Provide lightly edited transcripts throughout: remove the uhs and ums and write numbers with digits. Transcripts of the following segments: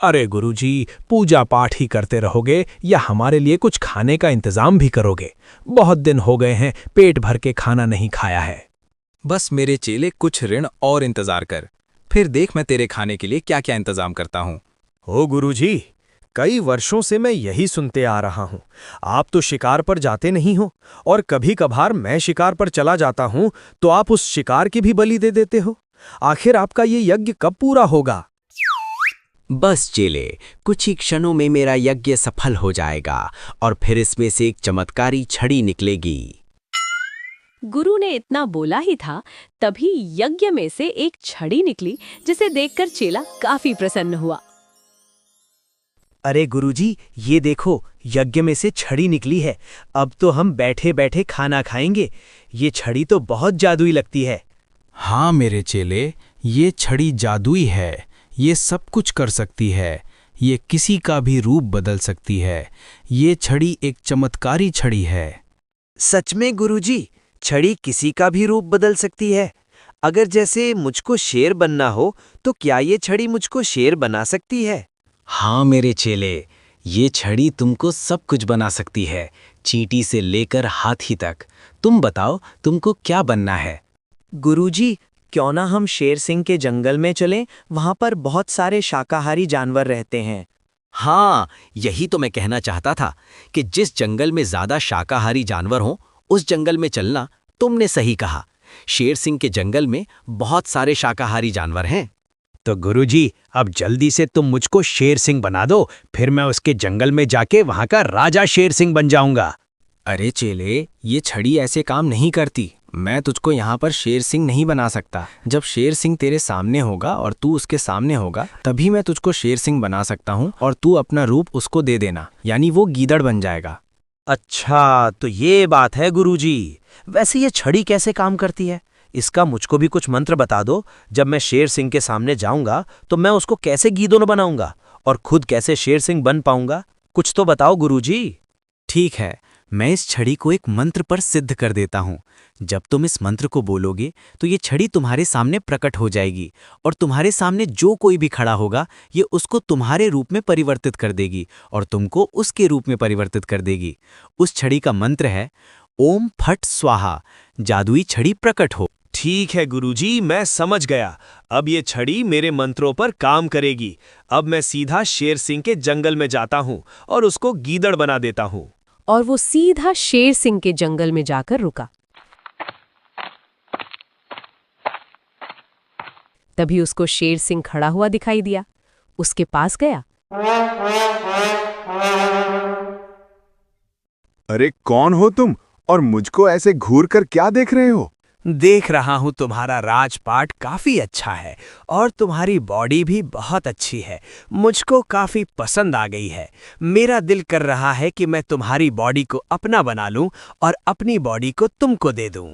अरे गुरुजी, पूजा पाठ ही करते रहोगे या हमारे लिए कुछ खाने का इंतजाम भी करोगे? बहुत दिन हो गए हैं, पेट भर के खाना नहीं खाया है। बस मेरे चेले, कुछ ऋण और इंतजार कर, फिर देख मैं तेरे खाने के लिए क्या क्या इंतजाम करता हूँ। हो गुरुजी, कई वर्षों से मैं यही सुनते आ रहा हूँ। आप तो शिकार पर जाते नहीं हो, और कभी कभार मैं शिकार पर चला जाता हूँ तो आप उस शिकार की भी बलि दे देते हो। आखिर आपका ये यज्ञ कब पूरा होगा? बस चेले, कुछ ही क्षणों में मेरा यज्ञ सफल हो जाएगा और फिर इसमें से एक चमत्कारी छड़ी निकलेगी। गुरु ने इतना बोला ही था, तभी यज्ञ में से एक छड़ी निकली, जिसे देखकर चेला काफी प्रसन्न हुआ। अरे गुरुजी, ये देखो, यज्ञ में से छड़ी निकली है। अब तो हम बैठे बैठे खाना खाएंगे। ये छड़ी तो बहुत जादुई लगती है। हाँ मेरे चेले, ये छड़ी जादुई है। ये सब कुछ कर सकती है। ये किसी का भी रूप बदल सकती है। ये छड़ी एक चमत्कारी छड़ी है। सच में गुरुजी, छड़ी किसी का भी रूप बदल सकती है? अगर जैसे मुझको शेर बनना हो, तो क्या ये छड़ी मुझको शेर बना सकती है? हाँ मेरे चेले, ये छड़ी तुमको सब कुछ बना सकती है, चींटी से लेकर हाथी तक। तुम बताओ, तुमको क्या बनना है? गुरुजी, क्यों ना हम शेर सिंह के जंगल में चलें? वहां पर बहुत सारे शाकाहारी जानवर रहते हैं। हाँ, यही तो मैं कहना चाहता था कि जिस जंगल में ज्यादा शाकाहारी जानवर हों, उस जंगल में चलना। तुमने सही कहा, शेर सिंह के जंगल में बहुत सारे शाकाहारी जानवर हैं। तो गुरुजी, अब जल्दी से तुम मुझको शेर सिंह बना दो, फिर मैं उसके जंगल में जाके वहां का राजा शेर सिंह बन जाऊंगा। अरे चेले, ये छड़ी ऐसे काम नहीं करती। मैं तुझको यहाँ पर शेर सिंह नहीं बना सकता। जब शेर सिंह तेरे सामने होगा और तू उसके सामने होगा, तभी मैं तुझको शेर सिंह बना सकता हूँ, और तू अपना रूप उसको दे देना, यानी वो गीदड़ बन जाएगा। अच्छा, तो ये बात है गुरुजी। वैसे ये छड़ी कैसे काम करती है? इसका मुझको भी कुछ मंत्र बता दो। जब मैं शेर सिंह के सामने जाऊंगा तो मैं उसको कैसे गीदड़ बनाऊंगा और खुद कैसे शेर सिंह बन पाऊंगा? कुछ तो बताओ गुरुजी। ठीक है, मैं इस छड़ी को एक मंत्र पर सिद्ध कर देता हूँ। जब तुम इस मंत्र को बोलोगे तो ये छड़ी तुम्हारे सामने प्रकट हो जाएगी, और तुम्हारे सामने जो कोई भी खड़ा होगा, ये उसको तुम्हारे रूप में परिवर्तित कर देगी और तुमको उसके रूप में परिवर्तित कर देगी। उस छड़ी का मंत्र है ओम फट स्वाहा, जादुई छड़ी प्रकट हो। ठीक है गुरुजी, मैं समझ गया। अब ये छड़ी मेरे मंत्रों पर काम करेगी। अब मैं सीधा शेर सिंह के जंगल में जाता हूँ और उसको गीदड़ बना देता हूँ। और वो सीधा शेर सिंह के जंगल में जाकर रुका। तभी उसको शेर सिंह खड़ा हुआ दिखाई दिया। उसके पास गया। अरे कौन हो तुम, और मुझको ऐसे घूर कर क्या देख रहे हो? देख रहा हूं तुम्हारा राजपाट काफी अच्छा है और तुम्हारी बॉडी भी बहुत अच्छी है। मुझको काफी पसंद आ गई है। मेरा दिल कर रहा है कि मैं तुम्हारी बॉडी को अपना बना लूं और अपनी बॉडी को तुमको दे दूं।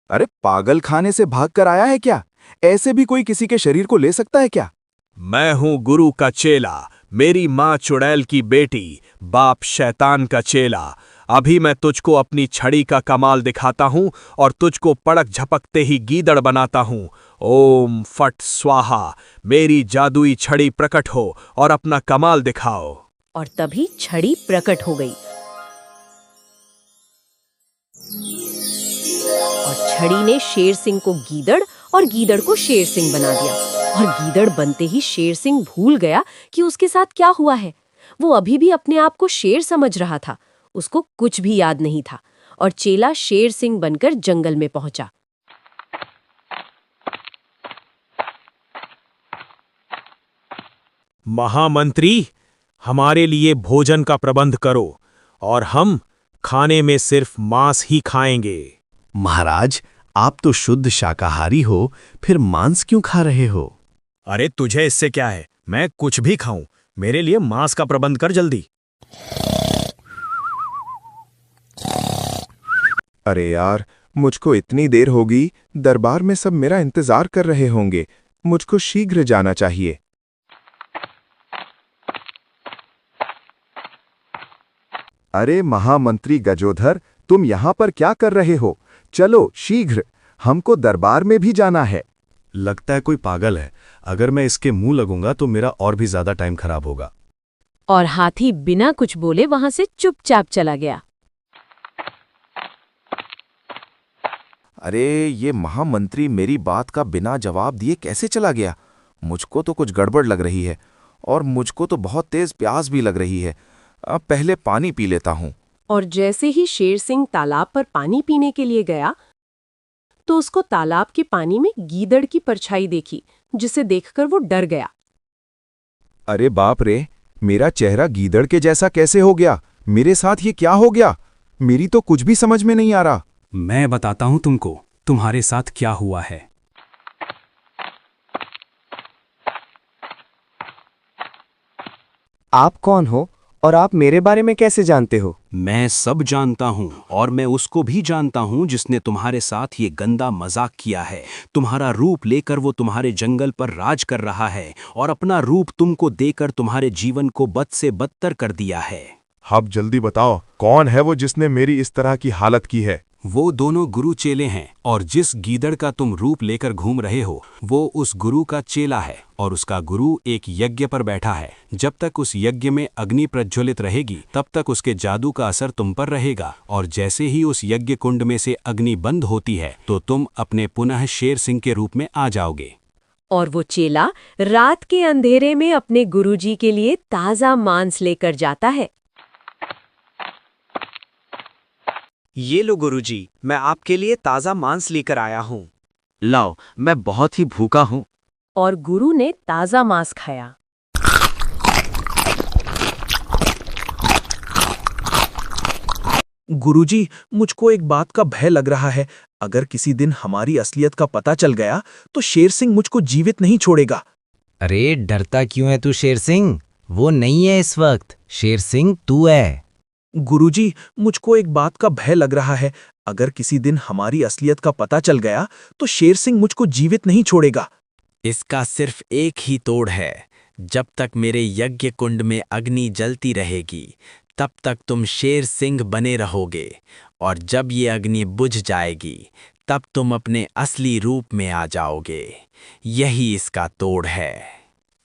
अरे पागल खाने से भाग कर आया है क्या? ऐसे भी कोई किसी के शरीर को ले सकता है क्या? मैं हूं गुरु का चेला, मेरी माँ चुड़ैल की बेटी, बाप शैतान का चेला। अभी मैं तुझको अपनी छड़ी का कमाल दिखाता हूं और तुझको पड़क झपकते ही गीदड़ बनाता हूं। ओम फट स्वाहा, मेरी जादुई छड़ी प्रकट हो और अपना कमाल दिखाओ। और तभी छड़ी प्रकट हो गई और छड़ी ने शेर सिंह को गीदड़ और गीदड़ को शेर सिंह बना दिया। और गीदड़ बनते ही शेर सिंह भूल गया कि उसके साथ क्या हुआ है। वो अभी भी अपने आप को शेर समझ रहा था। उसको कुछ भी याद नहीं था और चेला शेर सिंह बनकर जंगल में पहुंचा। महामंत्री, हमारे लिए भोजन का प्रबंध करो और हम खाने में सिर्फ मांस ही खाएंगे। महाराज, आप तो शुद्ध शाकाहारी हो, फिर मांस क्यों खा रहे हो? अरे तुझे इससे क्या है? मैं कुछ भी खाऊं, मेरे लिए मांस का प्रबंध कर जल्दी। अरे यार, मुझको इतनी देर होगी, दरबार में सब मेरा इंतजार कर रहे होंगे। मुझको शीघ्र जाना चाहिए। अरे महामंत्री गजोधर, तुम यहाँ पर क्या कर रहे हो? चलो शीघ्र, हमको दरबार में भी जाना है। लगता है कोई पागल है। अगर मैं इसके मुंह लगूंगा तो मेरा और भी ज्यादा टाइम खराब होगा। और हाथी बिना कुछ बोले वहां से चुपचाप चला गया। अरे ये महामंत्री मेरी बात का बिना जवाब दिए कैसे चला गया? मुझको तो कुछ गड़बड़ लग रही है और मुझको तो बहुत तेज प्यास भी लग रही है। अब पहले पानी पी लेता हूँ। और जैसे ही शेर सिंह तालाब पर पानी पीने के लिए गया तो उसको तालाब के पानी में गीदड़ की परछाई देखी, जिसे देखकर वो डर गया। अरे बाप रे, मेरा चेहरा गीदड़ के जैसा कैसे हो गया? मेरे साथ ये क्या हो गया? मेरी तो कुछ भी समझ में नहीं आ रहा। मैं बताता हूं तुमको तुम्हारे साथ क्या हुआ है। आप कौन हो और आप मेरे बारे में कैसे जानते हो? मैं सब जानता हूं और मैं उसको भी जानता हूं जिसने तुम्हारे साथ ये गंदा मजाक किया है। तुम्हारा रूप लेकर वो तुम्हारे जंगल पर राज कर रहा है और अपना रूप तुमको देकर तुम्हारे जीवन को बद से बदतर कर दिया है। अब जल्दी बताओ, कौन है वो जिसने मेरी इस तरह की हालत की है? वो दोनों गुरु चेले हैं और जिस गीदड़ का तुम रूप लेकर घूम रहे हो वो उस गुरु का चेला है और उसका गुरु एक यज्ञ पर बैठा है। जब तक उस यज्ञ में अग्नि प्रज्वलित रहेगी तब तक उसके जादू का असर तुम पर रहेगा और जैसे ही उस यज्ञ कुंड में से अग्नि बंद होती है तो तुम अपने पुनः शेर सिंह के रूप में आ जाओगे। और वो चेला रात के अंधेरे में अपने गुरुजी के लिए ताजा मांस लेकर जाता है। ये लो गुरुजी, मैं आपके लिए ताज़ा मांस लेकर आया हूँ। लाओ, मैं बहुत ही भूखा हूँ। और गुरु ने ताजा मांस खाया। गुरुजी, मुझको एक बात का भय लग रहा है। अगर किसी दिन हमारी असलियत का पता चल गया तो शेर सिंह मुझको जीवित नहीं छोड़ेगा। अरे डरता क्यों है तू शेर सिंह? वो नहीं है इस वक्त, शेर सिंह तू है। गुरुजी, मुझको एक बात का भय लग रहा है। अगर किसी दिन हमारी असलियत का पता चल गया तो शेर सिंह मुझको जीवित नहीं छोड़ेगा। इसका सिर्फ एक ही तोड़ है। जब तक मेरे यज्ञ कुंड में अग्नि जलती रहेगी तब तक तुम शेर सिंह बने रहोगे और जब ये अग्नि बुझ जाएगी तब तुम अपने असली रूप में आ जाओगे। यही इसका तोड़ है।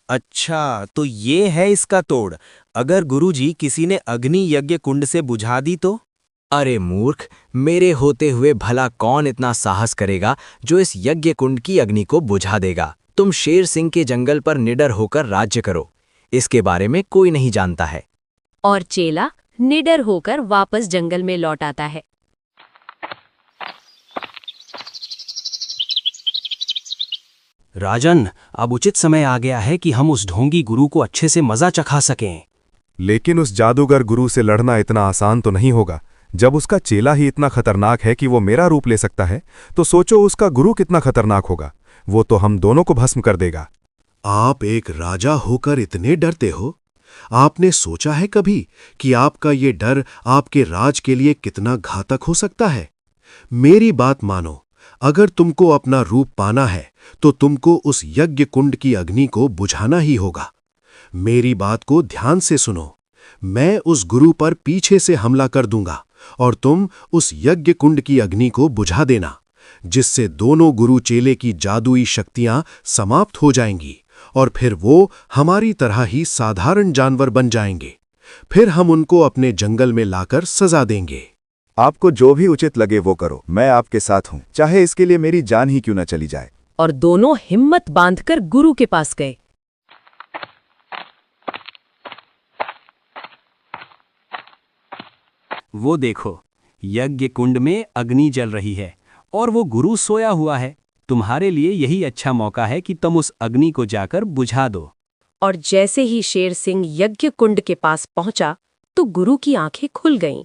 अच्छा, तो ये है इसका तोड़। अगर गुरुजी किसी ने अग्नि यज्ञ कुंड से बुझा दी तो? अरे मूर्ख, मेरे होते हुए भला कौन इतना साहस करेगा जो इस यज्ञ कुंड की अग्नि को बुझा देगा? तुम शेर सिंह के जंगल पर निडर होकर राज्य करो, इसके बारे में कोई नहीं जानता है। और चेला निडर होकर वापस जंगल में लौट आता है। राजन, अब उचित समय आ गया है कि हम उस ढोंगी गुरु को अच्छे से मजा चखा सकें। लेकिन उस जादूगर गुरु से लड़ना इतना आसान तो नहीं होगा। जब उसका चेला ही इतना खतरनाक है कि वो मेरा रूप ले सकता है, तो सोचो उसका गुरु कितना खतरनाक होगा। वो तो हम दोनों को भस्म कर देगा। आप एक राजा होकर इतने डरते हो? आपने सोचा है कभी कि आपका ये डर आपके राज के लिए कितना घातक हो सकता है? मेरी बात मानो, अगर तुमको अपना रूप पाना है तो तुमको उस यज्ञ कुंड की अग्नि को बुझाना ही होगा। मेरी बात को ध्यान से सुनो। मैं उस गुरु पर पीछे से हमला कर दूंगा और तुम उस यज्ञ कुंड की अग्नि को बुझा देना, जिससे दोनों गुरु चेले की जादुई शक्तियां समाप्त हो जाएंगी और फिर वो हमारी तरह ही साधारण जानवर बन जाएंगे। फिर हम उनको अपने जंगल में लाकर सजा देंगे। आपको जो भी उचित लगे वो करो, मैं आपके साथ हूँ, चाहे इसके लिए मेरी जान ही क्यों न चली जाए। और दोनों हिम्मत बांधकर गुरु के पास गए। वो देखो, यज्ञ कुंड में अग्नि जल रही है और वो गुरु सोया हुआ है। तुम्हारे लिए यही अच्छा मौका है कि तुम उस अग्नि को जाकर बुझा दो। और जैसे ही शेर सिंह यज्ञ कुंड के पास पहुंचा तो गुरु की आंखें खुल गईं।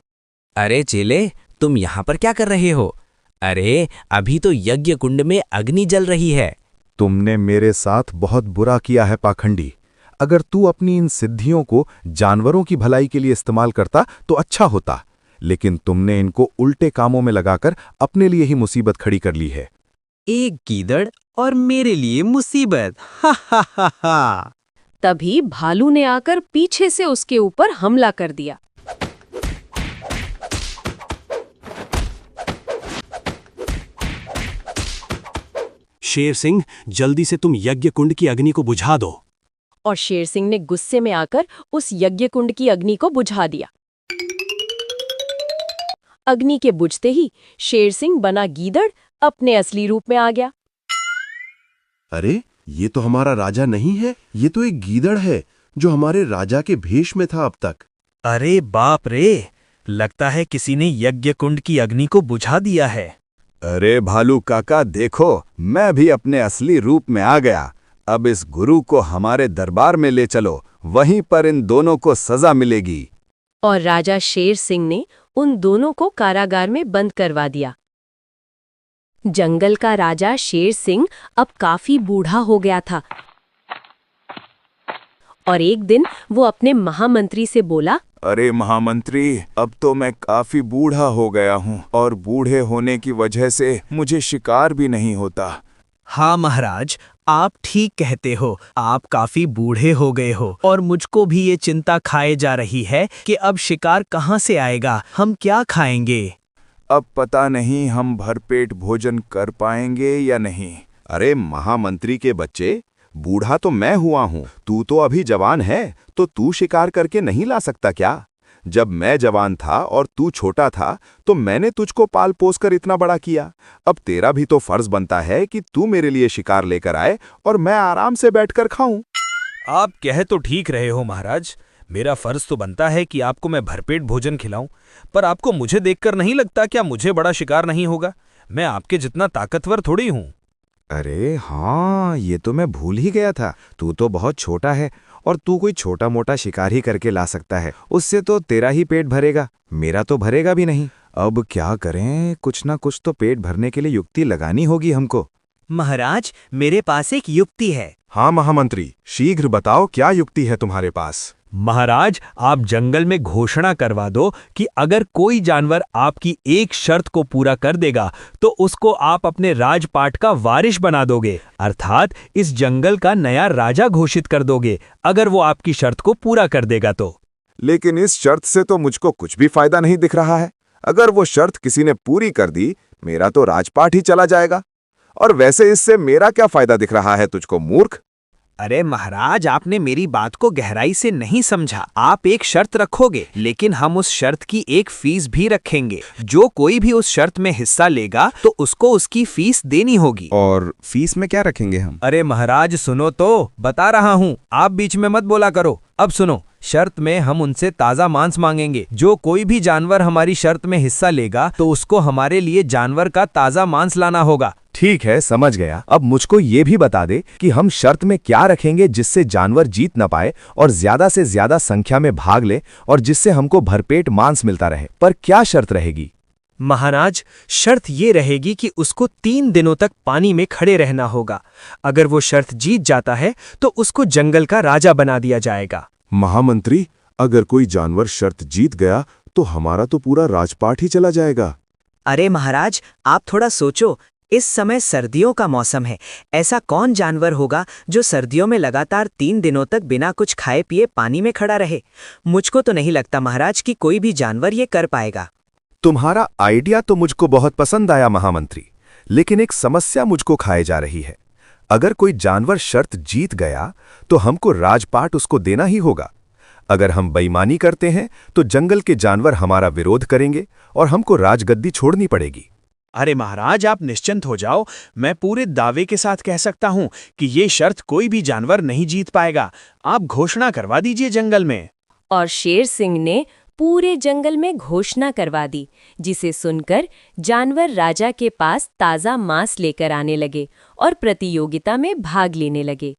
अरे चेले, तुम यहाँ पर क्या कर रहे हो? अरे अभी तो यज्ञ कुंड में अग्नि जल रही है। तुमने मेरे साथ बहुत बुरा किया है पाखंडी। अगर तू अपनी इन सिद्धियों को जानवरों की भलाई के लिए इस्तेमाल करता तो अच्छा होता, लेकिन तुमने इनको उल्टे कामों में लगाकर अपने लिए ही मुसीबत खड़ी कर ली है। एक गीदड़ और मेरे लिए मुसीबत। हा हा हा हा। तभी भालू ने आकर पीछे से उसके ऊपर हमला कर दिया। शेर सिंह, जल्दी से तुम यज्ञ कुंड की अग्नि को बुझा दो। और शेर सिंह ने गुस्से में आकर उस यज्ञ कुंड की अग्नि को बुझा दिया। अग्नि के बुझते ही शेर सिंह बना गीदड़ अपने असली रूप में आ गया। अरे, ये तो हमारा राजा नहीं है, ये तो एक गीदड़ है जो हमारे राजा के भेष में था अब तक। अरे बाप रे, लगता है किसी ने यज्ञ कुंड की अग्नि को बुझा दिया है। अरे भालू काका देखो, मैं भी अपने असली रूप में आ गया। अब इस गुरु को हमारे दरबार में ले चलो, वहीं पर इन दोनों को सजा मिलेगी। और राजा शेर सिंह ने उन दोनों को कारागार में बंद करवा दिया। जंगल का राजा शेर सिंह अब काफी बूढ़ा हो गया था और एक दिन वो अपने महामंत्री से बोला, अरे महामंत्री, अब तो मैं काफी बूढ़ा हो गया हूँ और बूढ़े होने की वजह से मुझे शिकार भी नहीं होता। हाँ महाराज, आप ठीक कहते हो, आप काफी बूढ़े हो गए हो और मुझको भी ये चिंता खाए जा रही है कि अब शिकार कहाँ से आएगा, हम क्या खाएंगे। अब पता नहीं हम भरपेट भोजन कर पाएंगे या नहीं। अरे महामंत्री के बच्चे, बूढ़ा तो मैं हुआ हूँ, तू तो अभी जवान है, तो तू शिकार करके नहीं ला सकता क्या? जब मैं जवान था और तू छोटा था तो मैंने तुझको पाल पोस कर इतना बड़ा किया। अब तेरा भी तो फर्ज बनता है कि तू मेरे लिए शिकार लेकर आए और मैं आराम से बैठकर खाऊं। आप कह तो ठीक रहे हो महाराज, मेरा फर्ज तो बनता है कि आपको मैं भरपेट भोजन खिलाऊं, पर आपको मुझे देखकर नहीं लगता क्या मुझे बड़ा शिकार नहीं होगा? मैं आपके जितना ताकतवर थोड़ी हूं। अरे हाँ, ये तो मैं भूल ही गया था, तू तो बहुत छोटा है और तू कोई छोटा मोटा शिकार ही करके ला सकता है, उससे तो तेरा ही पेट भरेगा, मेरा तो भरेगा भी नहीं। अब क्या करें, कुछ ना कुछ तो पेट भरने के लिए युक्ति लगानी होगी हमको। महाराज, मेरे पास एक युक्ति है। हाँ महामंत्री, शीघ्र बताओ क्या युक्ति है तुम्हारे पास। महाराज, आप जंगल में घोषणा करवा दो कि अगर कोई जानवर आपकी एक शर्त को पूरा कर देगा तो उसको आप अपने राजपाट का वारिश बना दोगे, अर्थात इस जंगल का नया राजा घोषित कर दोगे अगर वो आपकी शर्त को पूरा कर देगा तो। लेकिन इस शर्त से तो मुझको कुछ भी फायदा नहीं दिख रहा है। अगर वो शर्त किसी ने पूरी कर दी, मेरा तो राजपाट ही चला जाएगा। और वैसे इससे मेरा क्या फायदा दिख रहा है तुझको, मूर्ख? अरे महाराज, आपने मेरी बात को गहराई से नहीं समझा। आप एक शर्त रखोगे, लेकिन हम उस शर्त की एक फीस भी रखेंगे। जो कोई भी उस शर्त में हिस्सा लेगा तो उसको उसकी फीस देनी होगी। और फीस में क्या रखेंगे हम? अरे महाराज सुनो तो, बता रहा हूँ, आप बीच में मत बोला करो। अब सुनो, शर्त में हम उनसे ताज़ा मांस मांगेंगे। जो कोई भी जानवर हमारी शर्त में हिस्सा लेगा तो उसको हमारे लिए जानवर का ताज़ा मांस लाना होगा। ठीक है, समझ गया। अब मुझको ये भी बता दे कि हम शर्त में क्या रखेंगे जिससे जानवर जीत न पाए और ज्यादा से ज्यादा संख्या में भाग ले और जिससे हमको भरपेट मांस मिलता रहे। पर क्या शर्त रहेगी? महाराज, शर्त ये रहेगी कि उसको 3 दिनों तक पानी में खड़े रहना होगा। अगर वो शर्त जीत जाता है तो उसको जंगल का राजा बना दिया जाएगा। महामंत्री, अगर कोई जानवर शर्त जीत गया तो हमारा तो पूरा राजपाट ही चला जाएगा। अरे महाराज, आप थोड़ा सोचो, इस समय सर्दियों का मौसम है। ऐसा कौन जानवर होगा जो सर्दियों में लगातार 3 दिनों तक बिना कुछ खाए पिए पानी में खड़ा रहे? मुझको तो नहीं लगता महाराज कि कोई भी जानवर ये कर पाएगा। तुम्हारा आइडिया तो मुझको बहुत पसंद आया महामंत्री, लेकिन एक समस्या मुझको खाए जा रही है। अगर कोई जानवर शर्त जीत गया तो हमको राजपाट उसको देना ही होगा। अगर हम बेईमानी करते हैं तो जंगल के जानवर हमारा विरोध करेंगे और हमको राजगद्दी छोड़नी पड़ेगी। अरे महाराज, आप निश्चिंत हो जाओ, मैं पूरे दावे के साथ कह सकता हूं कि ये शर्त कोई भी जानवर नहीं जीत पाएगा। आप घोषणा करवा दीजिए जंगल में। और शेर सिंह ने पूरे जंगल में घोषणा करवा दी, जिसे सुनकर जानवर राजा के पास ताज़ा मांस लेकर आने लगे और प्रतियोगिता में भाग लेने लगे।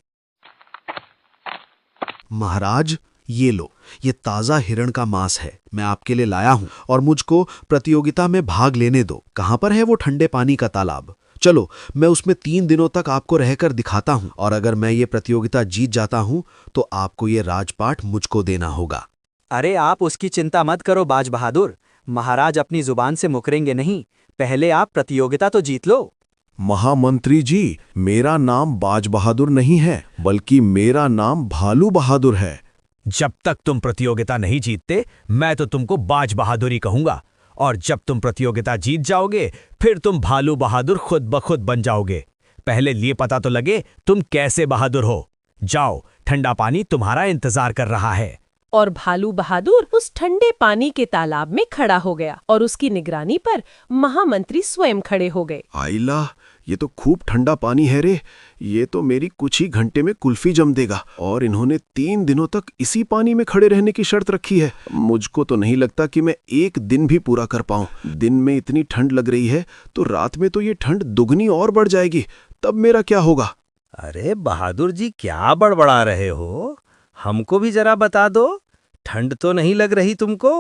महाराज, ये लो, ये ताज़ा हिरण का मांस है, मैं आपके लिए लाया हूं और मुझको प्रतियोगिता में भाग लेने दो। कहां पर है वो ठंडे पानी का तालाब? चलो, मैं उसमें 3 दिनों तक आपको रहकर दिखाता हूं और अगर मैं ये प्रतियोगिता जीत जाता हूं तो आपको ये राजपाट मुझको देना होगा। अरे आप उसकी चिंता मत करो बाज बहादुर, महाराज अपनी जुबान से मुकरेंगे नहीं। पहले आप प्रतियोगिता तो जीत लो। महामंत्री जी, मेरा नाम बाज बहादुर नहीं है, बल्कि मेरा नाम भालू बहादुर है। जब तक तुम प्रतियोगिता नहीं जीतते, मैं तो तुमको बाज बहादुरी कहूंगा, और जब तुम प्रतियोगिता जीत जाओगे फिर तुम भालू बहादुर खुद ब खुद बन जाओगे। पहले ये पता तो लगे तुम कैसे बहादुर हो। जाओ, ठंडा पानी तुम्हारा इंतजार कर रहा है। और भालू बहादुर उस ठंडे पानी के तालाब में खड़ा हो गया और उसकी निगरानी पर महामंत्री स्वयं खड़े हो गए। आइला, ये तो खूब ठंडा पानी है रे। ये तो मेरी कुछ ही घंटे में कुल्फी जम देगा। और इन्होंने 3 दिनों तक इसी पानी में खड़े रहने की शर्त रखी है। मुझको तो नहीं लगता कि मैं एक दिन भी पूरा कर पाऊं। दिन में इतनी ठंड लग रही है तो रात में तो ये ठंड दुगनी और बढ़ जाएगी। तब मेरा क्या होगा? अरे बहादुर जी, क्या बड़बड़ा रहे हो? हमको भी जरा बता दो। ठंड तो नहीं लग रही तुमको?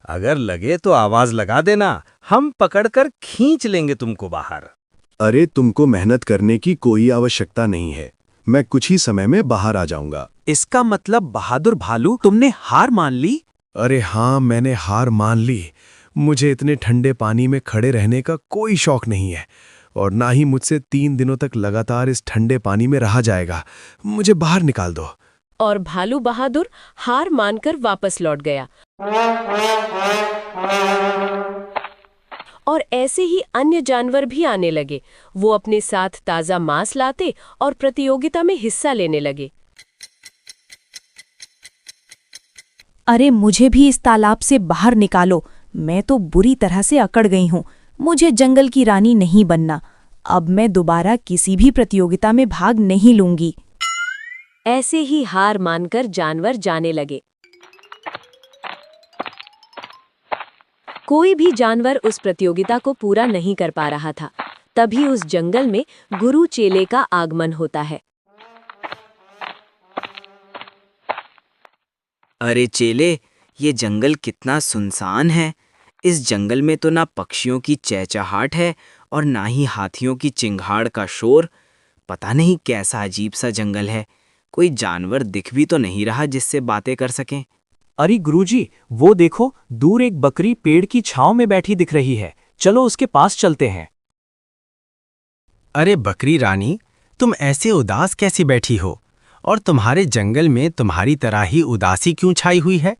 अगर लगे तो आवाज लगा देना, हम पकड़कर खींच लेंगे तुमको बाहर। अरे तुमको मेहनत करने की कोई आवश्यकता नहीं है। मैं कुछ ही समय में बाहर आ जाऊंगा। इसका मतलब बहादुर भालू, तुमने हार मान ली? अरे हाँ, मैंने हार मान ली। मुझे इतने ठंडे पानी में खड़े रहने का कोई शौक नहीं है और ना ही मुझसे 3 दिनों तक लगातार इस ठंडे पानी में रहा जाएगा। मुझे बाहर निकाल दो। और भालू बहादुर हार मानकर वापस लौट गया। और ऐसे ही अन्य जानवर भी आने लगे। वो अपने साथ ताज़ा मांस लाते और प्रतियोगिता में हिस्सा लेने लगे। अरे मुझे भी इस तालाब से बाहर निकालो। मैं तो बुरी तरह से अकड़ गई हूँ। मुझे जंगल की रानी नहीं बनना। अब मैं दोबारा किसी भी प्रतियोगिता में भाग नहीं लूंगी। ऐसे ही हार मानकर जानवर जाने लगे। कोई भी जानवर उस प्रतियोगिता को पूरा नहीं कर पा रहा था। तभी उस जंगल में गुरु चेले का आगमन होता है। अरे चेले, ये जंगल कितना सुनसान है। इस जंगल में तो ना पक्षियों की चहचहाट है और ना ही हाथियों की चिंगाड़ का शोर। पता नहीं कैसा अजीब सा जंगल है। कोई जानवर दिख भी तो नहीं रहा जिससे बातें कर सकें। अरे गुरुजी, वो देखो, दूर एक बकरी पेड़ की छांव में बैठी दिख रही है। चलो उसके पास चलते हैं। अरे बकरी रानी, तुम ऐसे उदास कैसी बैठी हो? और तुम्हारे जंगल में तुम्हारी तरह ही उदासी क्यों छाई हुई है?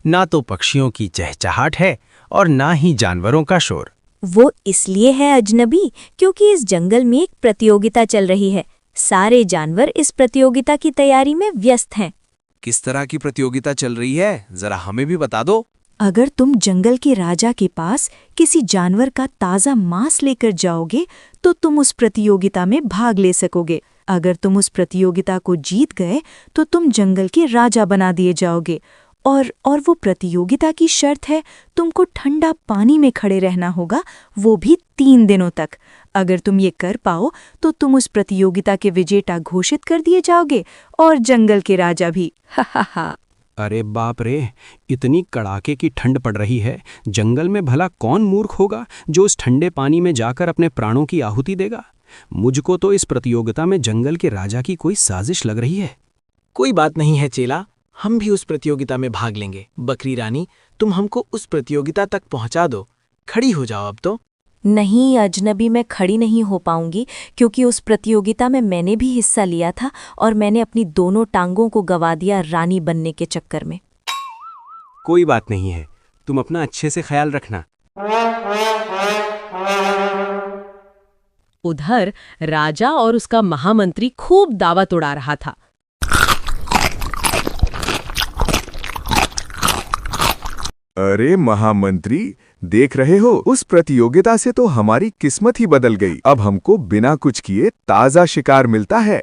ना तो पक्षियों की चहचहाट है और ना ही जानवरों का शोर। वो इसलिए है अजनबी, क्योंकि इस जंगल में एक प्रतियोगिता चल रही है। सारे जानवर इस प्रतियोगिता की तैयारी में व्यस्त हैं। किस तरह की प्रतियोगिता चल रही है, जरा हमें भी बता दो। अगर तुम जंगल के राजा के पास किसी जानवर का ताज़ा मांस लेकर जाओगे तो तुम उस प्रतियोगिता में भाग ले सकोगे। अगर तुम उस प्रतियोगिता को जीत गए तो तुम जंगल के राजा बना दिए जाओगे। और वो प्रतियोगिता की शर्त है, तुमको ठंडा पानी में खड़े रहना होगा, वो भी 3 दिनों तक। अगर तुम ये कर पाओ तो तुम उस प्रतियोगिता के विजेता घोषित कर दिए जाओगे और जंगल के राजा भी। हा हा हा। अरे बाप रे, इतनी कड़ाके की ठंड पड़ रही है। जंगल में भला कौन मूर्ख होगा जो उस ठंडे पानी में जाकर अपने प्राणों की आहुति देगा? मुझको तो इस प्रतियोगिता में जंगल के राजा की कोई साजिश लग रही है। कोई बात नहीं है चेला, हम भी उस प्रतियोगिता में भाग लेंगे। बकरी रानी, तुम हमको उस प्रतियोगिता तक पहुंचा दो। खड़ी हो जाओ अब तो। नहीं अजनबी, मैं खड़ी नहीं हो पाऊंगी, क्योंकि उस प्रतियोगिता में मैंने भी हिस्सा लिया था और मैंने अपनी दोनों टांगों को गवा दिया रानी बनने के चक्कर में। कोई बात नहीं है, तुम अपना अच्छे से ख्याल रखना। उधर राजा और उसका महामंत्री खूब दावत उड़ा रहा था। अरे महामंत्री, देख रहे हो, उस प्रतियोगिता से तो हमारी किस्मत ही बदल गई। अब हमको बिना कुछ किए ताजा शिकार मिलता है।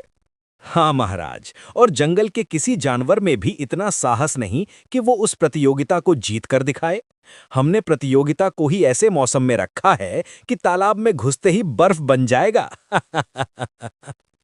हाँ महाराज, और जंगल के किसी जानवर में भी इतना साहस नहीं कि वो उस प्रतियोगिता को जीत कर दिखाए। हमने प्रतियोगिता को ही ऐसे मौसम में रखा है कि तालाब में घुसते ही बर्फ बन जाएगा।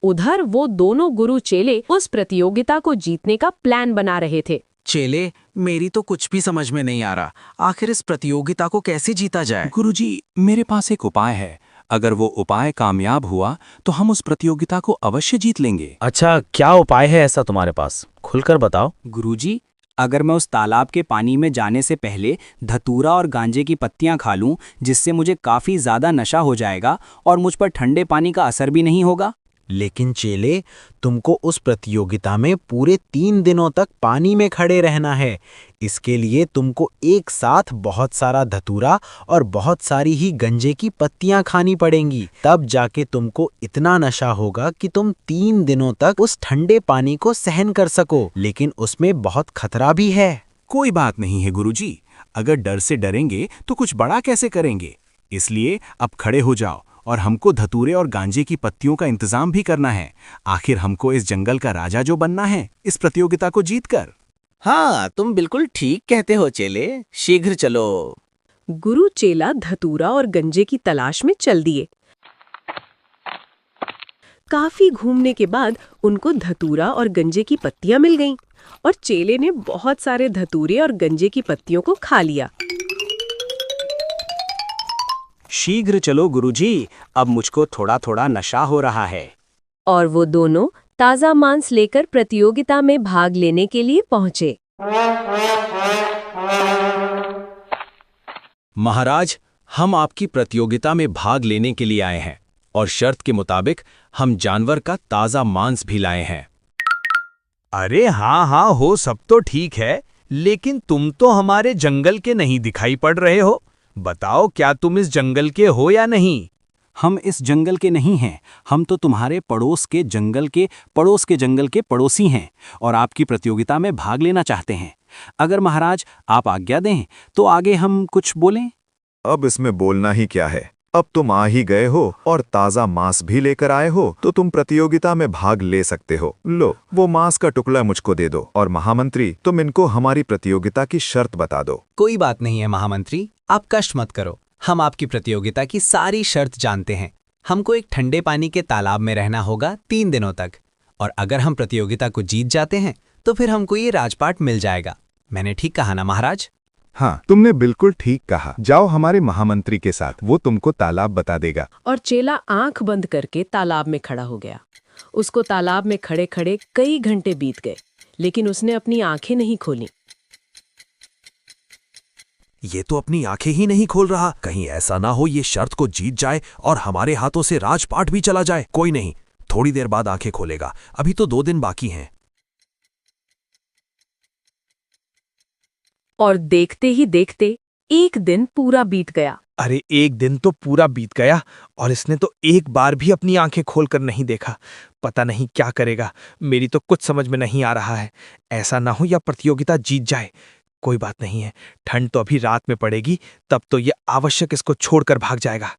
उधर वो दोनों गुरु चेले उस प्रतियोगिता को जीतने का प्लान बना रहे थे। चेले, मेरी तो कुछ भी समझ में नहीं आ रहा। आखिर इस प्रतियोगिता को कैसे जीता जाए? गुरुजी, मेरे पास एक उपाय है। अगर वो उपाय कामयाब हुआ तो हम उस प्रतियोगिता को अवश्य जीत लेंगे। अच्छा, क्या उपाय है ऐसा तुम्हारे पास? खुलकर बताओ। गुरुजी, अगर मैं उस तालाब के पानी में जाने से पहले धतूरा और गांजे की पत्तियां खा लूं, जिससे मुझे काफी ज्यादा नशा हो जाएगा और मुझ पर ठंडे पानी का असर भी नहीं होगा। लेकिन चेले, तुमको उस प्रतियोगिता में पूरे 3 दिनों तक पानी में खड़े रहना है। इसके लिए तुमको एक साथ बहुत सारा धतूरा और बहुत सारी ही गंजे की पत्तियां खानी पड़ेंगी। तब जाके तुमको इतना नशा होगा कि तुम 3 दिनों तक उस ठंडे पानी को सहन कर सको, लेकिन उसमें बहुत खतरा भी है। कोई बात नहीं है गुरुजी, अगर डर से डरेंगे तो कुछ बड़ा कैसे करेंगे। इसलिए अब खड़े हो जाओ और हमको धतूरे और गांजे की पत्तियों का इंतजाम भी करना है। आखिर हमको इस जंगल का राजा जो बनना है इस प्रतियोगिता को जीतकर। हाँ, तुम बिल्कुल ठीक कहते हो चेले, शीघ्र चलो। गुरु चेला धतूरा और गंजे की तलाश में चल दिए। काफी घूमने के बाद उनको धतूरा और गंजे की पत्तियां मिल गईं और चेले ने बहुत सारे धतूरे और गंजे की पत्तियों को खा लिया। शीघ्र चलो गुरुजी, अब मुझको थोड़ा थोड़ा नशा हो रहा है। और वो दोनों ताजा मांस लेकर प्रतियोगिता में भाग लेने के लिए पहुंचे। महाराज, हम आपकी प्रतियोगिता में भाग लेने के लिए आए हैं और शर्त के मुताबिक हम जानवर का ताजा मांस भी लाए हैं। अरे हाँ हाँ, हो सब तो ठीक है, लेकिन तुम तो हमारे जंगल के नहीं दिखाई पड़ रहे हो। बताओ, क्या तुम इस जंगल के हो या नहीं? हम इस जंगल के नहीं हैं, हम तो तुम्हारे पड़ोस के जंगल के पड़ोसी हैं और आपकी प्रतियोगिता में भाग लेना चाहते हैं। अगर महाराज आप आज्ञा दें तो आगे हम कुछ बोलें। अब इसमें बोलना ही क्या है, अब तुम आ ही गए हो और ताजा मांस भी लेकर आए हो तो तुम प्रतियोगिता में भाग ले सकते हो। लो, वो मांस का टुकड़ा मुझको दे दो और महामंत्री, तुम इनको हमारी प्रतियोगिता की शर्त बता दो। कोई बात नहीं है महामंत्री, आप कष्ट मत करो, हम आपकी प्रतियोगिता की सारी शर्त जानते हैं। हमको एक ठंडे पानी के तालाब में रहना होगा 3 दिनों तक, और अगर हम प्रतियोगिता को जीत जाते हैं तो फिर हमको ये राजपाट मिल जाएगा। मैंने ठीक कहा ना महाराज? हाँ, तुमने बिल्कुल ठीक कहा। जाओ हमारे महामंत्री के साथ, वो तुमको तालाब बता देगा। और चेला आंख बंद करके तालाब में खड़ा हो गया। उसको तालाब में खड़े खड़े कई घंटे बीत गए, लेकिन उसने अपनी आंखें नहीं खोली। ये तो अपनी आंखें ही नहीं खोल रहा। कहीं ऐसा ना हो ये शर्त को जीत जाए और हमारे हाथों से राजपाट भी चला जाए। कोई नहीं, थोड़ी देर बाद आंखें खोलेगा, अभी तो 2 दिन बाकी हैं। और देखते ही देखते 1 दिन पूरा बीत गया। अरे 1 दिन तो पूरा बीत गया और इसने तो एक बार भी अपनी आंखें खोलकर नहीं देखा। पता नहीं क्या करेगा, मेरी तो कुछ समझ में नहीं आ रहा है। ऐसा ना हो या प्रतियोगिता जीत जाए। कोई बात नहीं है, ठंड तो अभी रात में पड़ेगी, तब तो ये आवश्यक इसको छोड़कर भाग जाएगा।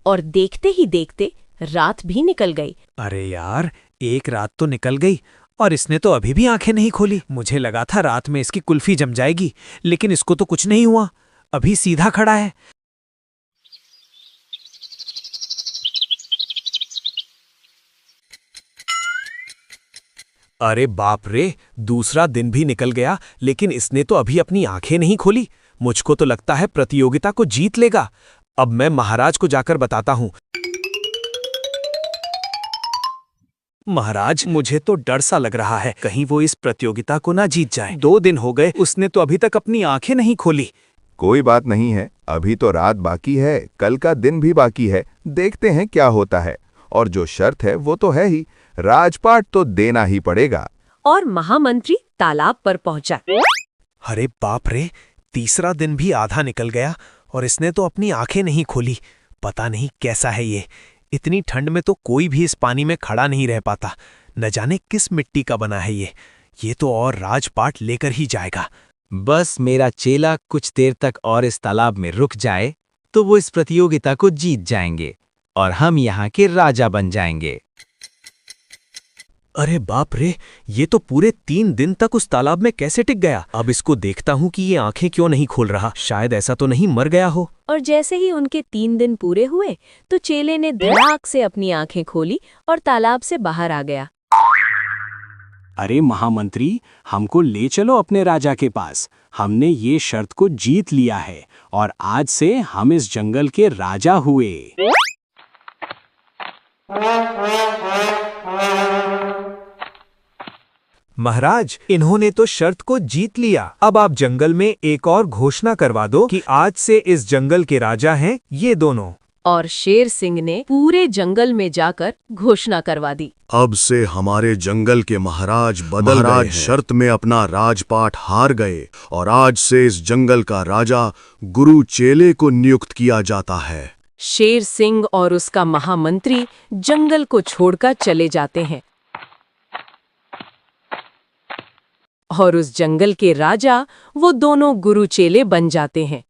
और देखते ही देखते रात भी निकल गई। अरे यार, एक रात तो निकल गई और इसने तो अभी भी आंखें नहीं खोली। मुझे लगा था रात में इसकी कुल्फी जम जाएगी, लेकिन इसको तो कुछ नहीं हुआ, अभी सीधा खड़ा है। अरे बाप रे, दूसरा दिन भी निकल गया, लेकिन इसने तो अभी अपनी आंखें नहीं खोली। मुझको तो लगता है प्रतियोगिता को जीत लेगा। अब मैं महाराज को जाकर बताता हूं। महाराज, मुझे तो डर सा लग रहा है, कहीं वो इस प्रतियोगिता को ना जीत जाए। 2 दिन हो गए, उसने तो अभी तक अपनी आंखें नहीं खोली। कोई बात नहीं है, अभी तो रात बाकी है, कल का दिन भी बाकी है, देखते हैं क्या होता है। और जो शर्त है वो तो है ही, राजपाट तो देना ही पड़ेगा। और महामंत्री तालाब पर पहुंचा। अरे बाप रे, तीसरा दिन भी आधा निकल गया और इसने तो अपनी आंखें नहीं खोली। पता नहीं कैसा है ये, इतनी ठंड में तो कोई भी इस पानी में खड़ा नहीं रह पाता। न जाने किस मिट्टी का बना है ये तो और राजपाट लेकर ही जाएगा। बस मेरा चेला कुछ देर तक और इस तालाब में रुक जाए तो वो इस प्रतियोगिता को जीत जाएंगे और हम यहाँ के राजा बन जाएंगे। अरे बाप रे, ये तो पूरे 3 दिन तक उस तालाब में कैसे टिक गया। अब इसको देखता हूं कि ये आंखें क्यों नहीं खोल रहा। शायद ऐसा तो नहीं मर गया हो। और जैसे ही उनके 3 दिन पूरे हुए तो चेले ने धड़ाक से अपनी आंखें खोली और तालाब से बाहर आ गया। अरे महामंत्री, हमको ले चलो अपने राजा के पास। हमने ये शर्त को जीत लिया है और आज से हम इस जंगल के राजा हुए। महाराज, इन्होंने तो शर्त को जीत लिया। अब आप जंगल में एक और घोषणा करवा दो कि आज से इस जंगल के राजा हैं ये दोनों। और शेर सिंह ने पूरे जंगल में जाकर घोषणा करवा दी। अब से हमारे जंगल के महाराज बदल गए हैं। शर्त में अपना राजपाट हार गए और आज से इस जंगल का राजा गुरु चेले को नियुक्त किया जाता है। शेर सिंह और उसका महामंत्री जंगल को छोड़कर चले जाते हैं और उस जंगल के राजा वो दोनों गुरु चेले बन जाते हैं।